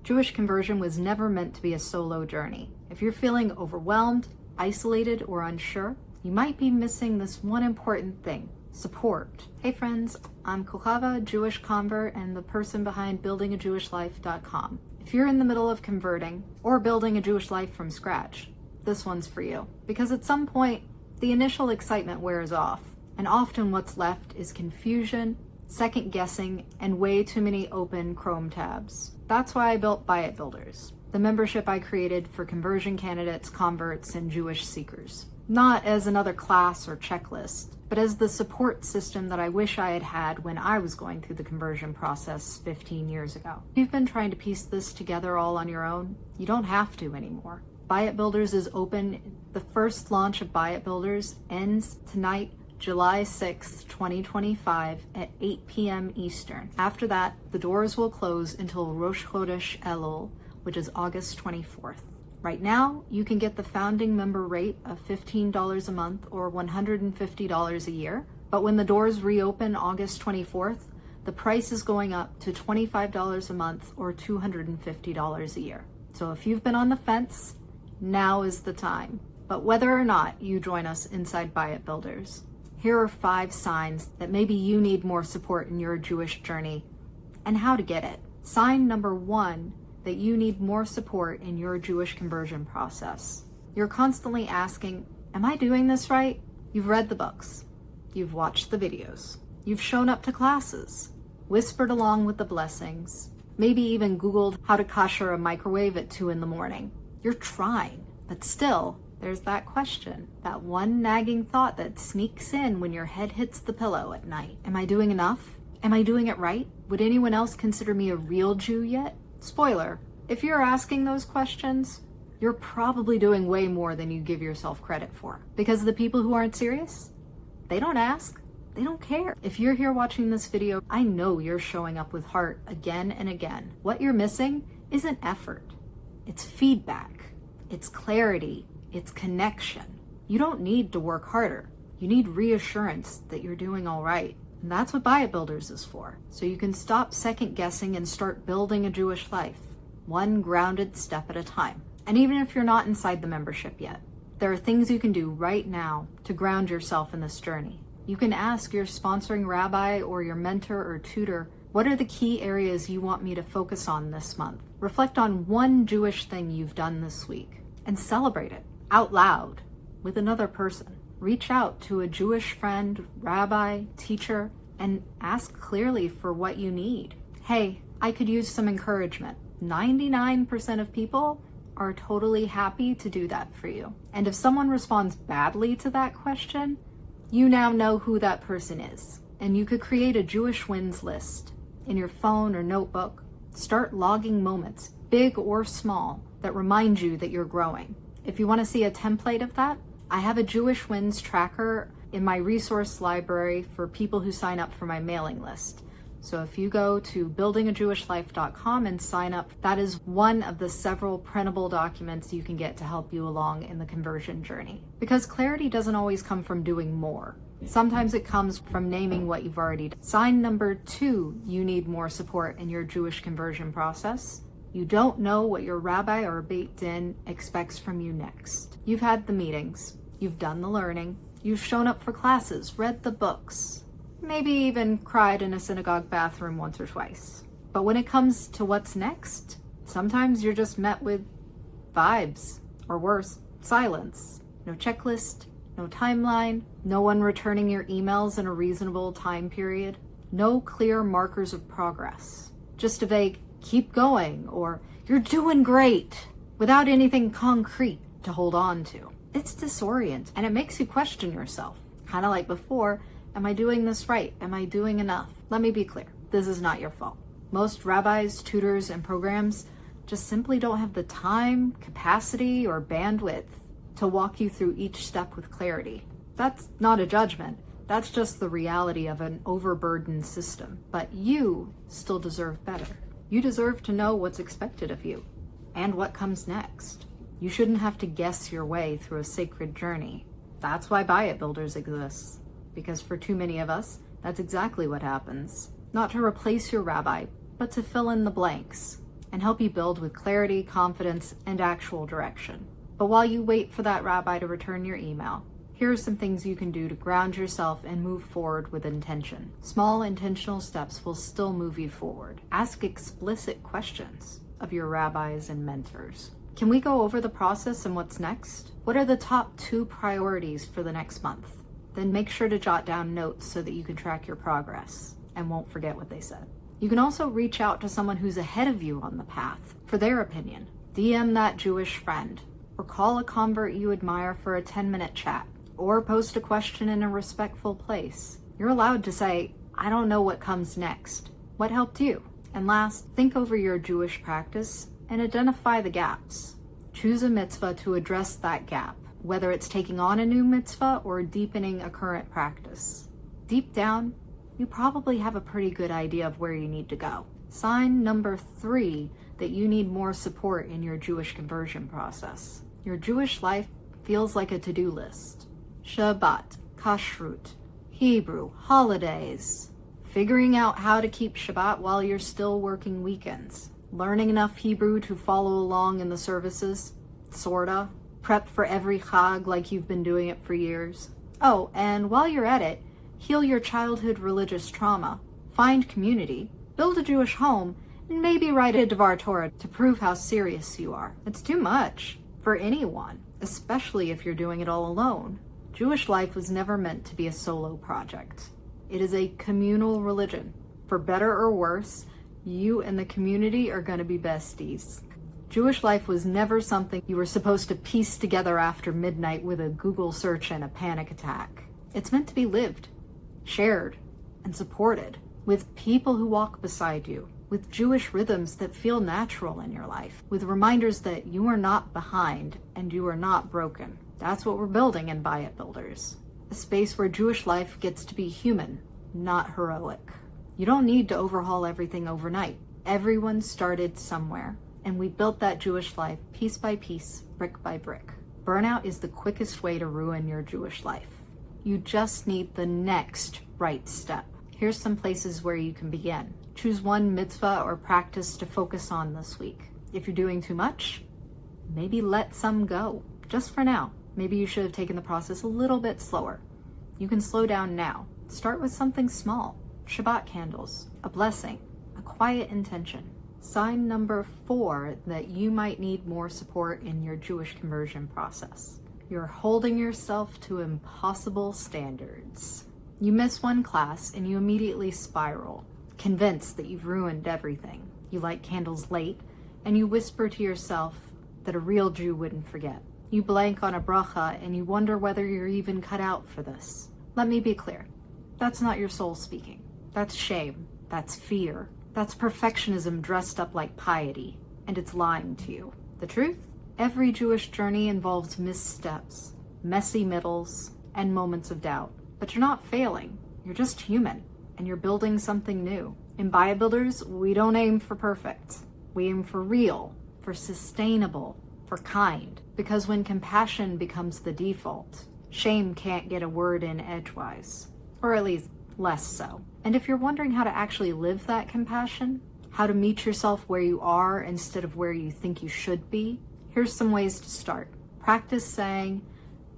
Jewish conversion was never meant to be a solo journey. If you're feeling overwhelmed, isolated, or unsure, you might be missing this one important thing: support. Hey friends, I'm Kochava, Jewish convert and the person behind buildingajewishlife.com. If you're in the middle of converting or building a Jewish life from scratch, this one's for you. Because at some point, the initial excitement wears off, and often what's left is confusion, second guessing, and way too many open Chrome tabs. That's why I built Buy It Builders, the membership I created for conversion candidates, converts, and Jewish seekers. Not as another class or checklist, but as the support system that I wish I had had when I was going through the conversion process 15 years ago. If you've been trying to piece this together all on your own, you don't have to anymore. Buy It Builders is open. The first launch of Buy It Builders ends tonight, July 6th, 2025 at 8 p.m. Eastern. After that, the doors will close until Rosh Chodesh Elul, which is August 24th. Right now, you can get the founding member rate of $15 a month or $150 a year. But when the doors reopen August 24th, the price is going up to $25 a month or $250 a year. So if you've been on the fence, now is the time. But whether or not you join us inside Buy It Builders, here are 5 signs that maybe you need more support in your Jewish journey and how to get it. Sign number 1, that you need more support in your Jewish conversion process. You're constantly asking, am I doing this right? You've read the books, you've watched the videos, you've shown up to classes, whispered along with the blessings, maybe even Googled how to kosher a microwave at 2 a.m. You're trying, but still, there's that question, that one nagging thought that sneaks in when your head hits the pillow at night. Am I doing enough? Am I doing it right? Would anyone else consider me a real Jew yet? Spoiler, if you're asking those questions, you're probably doing way more than you give yourself credit for. Because the people who aren't serious, they don't ask, they don't care. If you're here watching this video, I know you're showing up with heart again and again. What you're missing isn't effort, it's feedback, it's clarity, it's connection. You don't need to work harder. You need reassurance that you're doing all right. And that's what Buy It Builders is for. So you can stop second guessing and start building a Jewish life, one grounded step at a time. And even if you're not inside the membership yet, there are things you can do right now to ground yourself in this journey. You can ask your sponsoring rabbi or your mentor or tutor, what are the key areas you want me to focus on this month? Reflect on one Jewish thing you've done this week and celebrate it out loud with another person. Reach out to a Jewish friend, rabbi, teacher, and ask clearly for what you need. Hey, I could use some encouragement. 99% of people are totally happy to do that for you. And if someone responds badly to that question, you now know who that person is. And you could create a Jewish wins list in your phone or notebook. Start logging moments, big or small, that remind you that you're growing. If you want to see a template of that, I have a Jewish wins tracker in my resource library for people who sign up for my mailing list. So if you go to buildingajewishlife.com and sign up, that is one of the several printable documents you can get to help you along in the conversion journey. Because clarity doesn't always come from doing more. Sometimes it comes from naming what you've already done. Sign number 2, you need more support in your Jewish conversion process. You don't know what your rabbi or Beit Din expects from you next. You've had the meetings, you've done the learning, you've shown up for classes, read the books, maybe even cried in a synagogue bathroom once or twice. But when it comes to what's next, sometimes you're just met with vibes, or worse, silence. No checklist, no timeline, no one returning your emails in a reasonable time period, no clear markers of progress. Just a vague, keep going, or you're doing great, without anything concrete to hold on to. It's disorienting, and it makes you question yourself. Kind of like before, am I doing this right? Am I doing enough? Let me be clear, this is not your fault. Most rabbis, tutors, and programs just simply don't have the time, capacity, or bandwidth to walk you through each step with clarity. That's not a judgment. That's just the reality of an overburdened system. But you still deserve better. You deserve to know what's expected of you and what comes next. You shouldn't have to guess your way through a sacred journey. That's why Buy It Builders exists. Because for too many of us, that's exactly what happens. Not to replace your rabbi, but to fill in the blanks and help you build with clarity, confidence, and actual direction. But while you wait for that rabbi to return your email, here are some things you can do to ground yourself and move forward with intention. Small intentional steps will still move you forward. Ask explicit questions of your rabbis and mentors. Can we go over the process and what's next? What are the top 2 priorities for the next month? Then make sure to jot down notes so that you can track your progress and won't forget what they said. You can also reach out to someone who's ahead of you on the path for their opinion. DM that Jewish friend, or call a convert you admire for a 10-minute chat, or post a question in a respectful place. You're allowed to say, I don't know what comes next. What helped you? And last, think over your Jewish practice and identify the gaps. Choose a mitzvah to address that gap, whether it's taking on a new mitzvah or deepening a current practice. Deep down, you probably have a pretty good idea of where you need to go. Sign number 3 that you need more support in your Jewish conversion process. Your Jewish life feels like a to-do list. Shabbat, kashrut, Hebrew, holidays. Figuring out how to keep Shabbat while you're still working weekends. Learning enough Hebrew to follow along in the services, sorta. Prep for every Chag like you've been doing it for years. Oh, and while you're at it, heal your childhood religious trauma. Find community, build a Jewish home, and maybe write a Devar Torah to prove how serious you are. It's too much for anyone, especially if you're doing it all alone. Jewish life was never meant to be a solo project. It is a communal religion. For better or worse, you and the community are going to be besties. Jewish life was never something you were supposed to piece together after midnight with a Google search and a panic attack. It's meant to be lived, shared, and supported with people who walk beside you, with Jewish rhythms that feel natural in your life, with reminders that you are not behind and you are not broken. That's what we're building in Buy It Builders. A space where Jewish life gets to be human, not heroic. You don't need to overhaul everything overnight. Everyone started somewhere, and we built that Jewish life piece by piece, brick by brick. Burnout is the quickest way to ruin your Jewish life. You just need the next right step. Here's some places where you can begin. Choose one mitzvah or practice to focus on this week. If you're doing too much, maybe let some go, just for now. Maybe you should have taken the process a little bit slower. You can slow down now. Start with something small. Shabbat candles, a blessing, a quiet intention. Sign number 4 that you might need more support in your Jewish conversion process. You're holding yourself to impossible standards. You miss one class and you immediately spiral, convinced that you've ruined everything. You light candles late and you whisper to yourself that a real Jew wouldn't forget. You blank on a bracha and you wonder whether you're even cut out for this. Let me be clear. That's not your soul speaking. That's shame. That's fear. That's perfectionism dressed up like piety. And it's lying to you. The truth? Every Jewish journey involves missteps, messy middles, and moments of doubt. But you're not failing. You're just human. And you're building something new. In Buy It Builders, we don't aim for perfect. We aim for real, for sustainable, for kind. Because when compassion becomes the default, shame can't get a word in edgewise. Or at least less so. And if you're wondering how to actually live that compassion, how to meet yourself where you are instead of where you think you should be, here's some ways to start. Practice saying,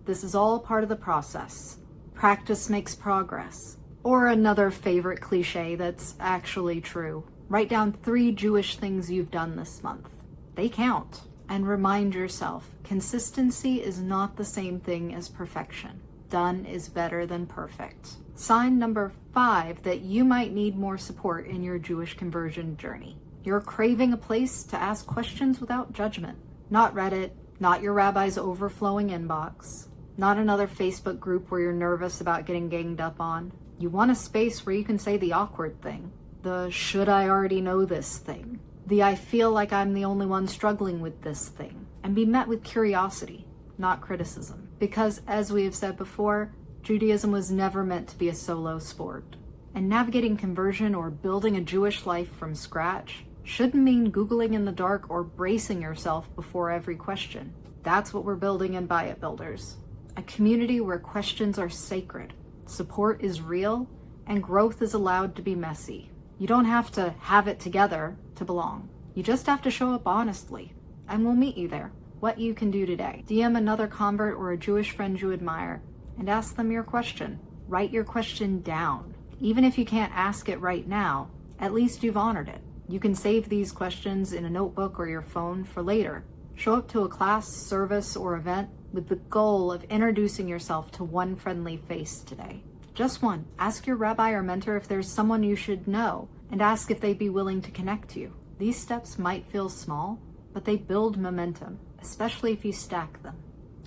this is all part of the process. Practice makes progress. Or another favorite cliche that's actually true. Write down 3 Jewish things you've done this month. They count. And remind yourself, consistency is not the same thing as perfection. Done is better than perfect. Sign number 5 that you might need more support in your Jewish conversion journey. You're craving a place to ask questions without judgment. Not Reddit, not your rabbi's overflowing inbox, not another Facebook group where you're nervous about getting ganged up on. You want a space where you can say the awkward thing, the should I already know this thing, the I feel like I'm the only one struggling with this thing, and be met with curiosity, not criticism. Because as we have said before, Judaism was never meant to be a solo sport. And navigating conversion or building a Jewish life from scratch shouldn't mean Googling in the dark or bracing yourself before every question. That's what we're building in Buy It Builders. A community where questions are sacred, support is real, and growth is allowed to be messy. You don't have to have it together to belong. You just have to show up honestly, and we'll meet you there. What you can do today: DM another convert or a Jewish friend you admire and ask them your question. Write your question down. Even if you can't ask it right now, at least you've honored it. You can save these questions in a notebook or your phone for later. Show up to a class, service, or event with the goal of introducing yourself to one friendly face today. Just one. Ask your rabbi or mentor if there's someone you should know, and ask if they'd be willing to connect you. These steps might feel small, but they build momentum, especially if you stack them.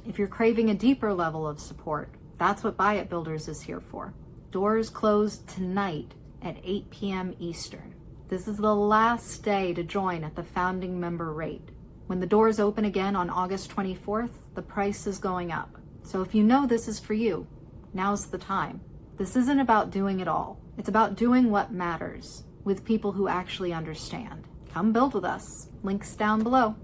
If you're craving a deeper level of support, that's what Buy It Builders is here for. Doors close tonight at 8 p.m. Eastern. This is the last day to join at the founding member rate. When the doors open again on August 24th, the price is going up. So if you know this is for you, now's the time. This isn't about doing it all. It's about doing what matters with people who actually understand. Come build with us. Links down below.